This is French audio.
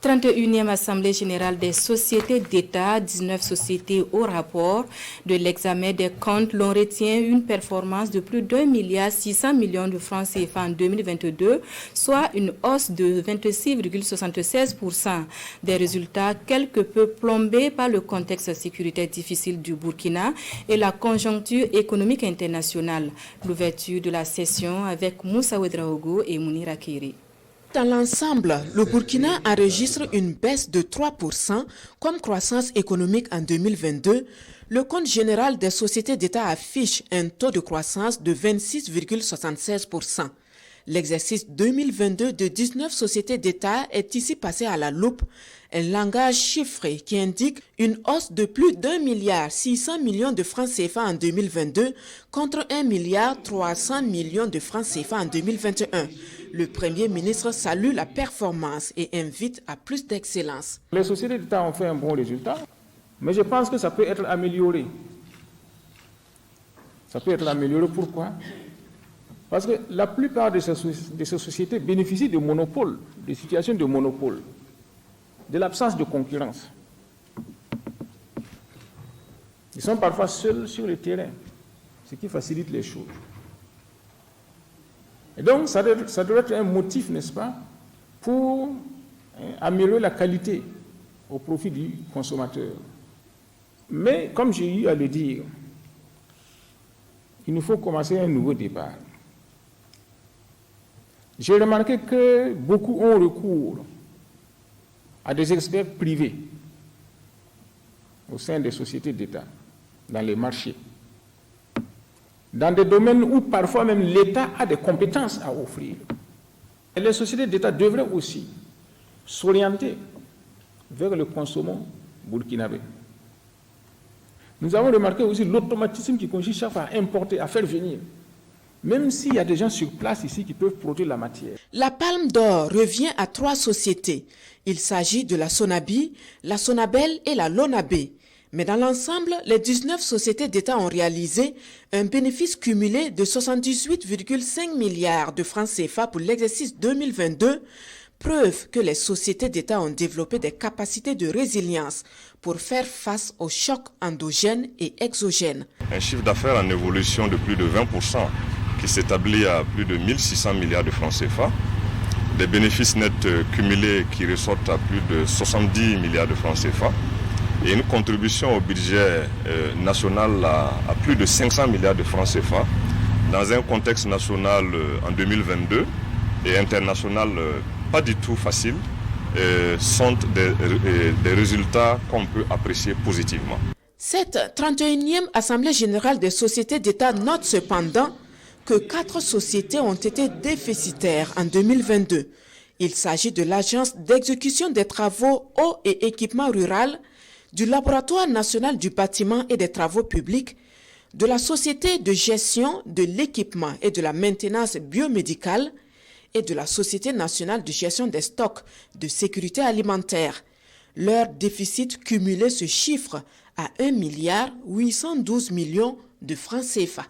31e Assemblée générale des sociétés d'État, 19 sociétés au rapport de l'examen des comptes. L'on retient une performance de plus d'1,6 milliard de francs CFA en 2022, soit une hausse de 26,76%. Des résultats quelque peu plombés par le contexte sécuritaire difficile du Burkina et la conjoncture économique internationale. L'ouverture de la session avec Moussa Ouedraogo et Mounira Kiri. Dans l'ensemble, le Burkina enregistre une baisse de 3% comme croissance économique en 2022. Le compte général des sociétés d'État affiche un taux de croissance de 26,76%. L'exercice 2022 de 19 sociétés d'État est ici passé à la loupe, un langage chiffré qui indique une hausse de plus d'1,6 milliard de francs CFA en 2022 contre 1,3 milliard de francs CFA en 2021. Le Premier ministre salue la performance et invite à plus d'excellence. Les sociétés d'État ont fait un bon résultat, mais je pense que ça peut être amélioré. Ça peut être amélioré, pourquoi ? Parce que la plupart de ces sociétés bénéficient de monopoles, de situations de monopole, de l'absence de concurrence. Ils sont parfois seuls sur le terrain, ce qui facilite les choses. Et donc, ça doit être un motif, n'est-ce pas, pour améliorer la qualité au profit du consommateur. Mais, comme j'ai eu à le dire, il nous faut commencer un nouveau départ. J'ai remarqué que beaucoup ont recours à des experts privés au sein des sociétés d'État, dans les marchés, dans des domaines où parfois même l'État a des compétences à offrir. Et les sociétés d'État devraient aussi s'orienter vers le consommant burkinabé. Nous avons remarqué aussi l'automatisme qui consiste chaque fois à importer, à faire venir. Même s'il y a des gens sur place ici qui peuvent produire la matière. La Palme d'Or revient à 3 sociétés. Il s'agit de la Sonabi, la Sonabel et la Lonabé. Mais dans l'ensemble, les 19 sociétés d'État ont réalisé un bénéfice cumulé de 78,5 milliards de francs CFA pour l'exercice 2022, preuve que les sociétés d'État ont développé des capacités de résilience pour faire face aux chocs endogènes et exogènes. Un chiffre d'affaires en évolution de plus de 20%. Qui s'établit à plus de 1600 milliards de francs CFA, des bénéfices nets cumulés qui ressortent à plus de 70 milliards de francs CFA et une contribution au budget national à plus de 500 milliards de francs CFA dans un contexte national en 2022 et international pas du tout facile, sont des résultats qu'on peut apprécier positivement. Cette 31e Assemblée générale des sociétés d'État note cependant que 4 sociétés ont été déficitaires en 2022. Il s'agit de l'Agence d'exécution des travaux eau et équipement rural, du Laboratoire national du bâtiment et des travaux publics, de la Société de gestion de l'équipement et de la maintenance biomédicale et de la Société nationale de gestion des stocks de sécurité alimentaire. Leur déficit cumulé se chiffre à 1,812 milliard de francs CFA.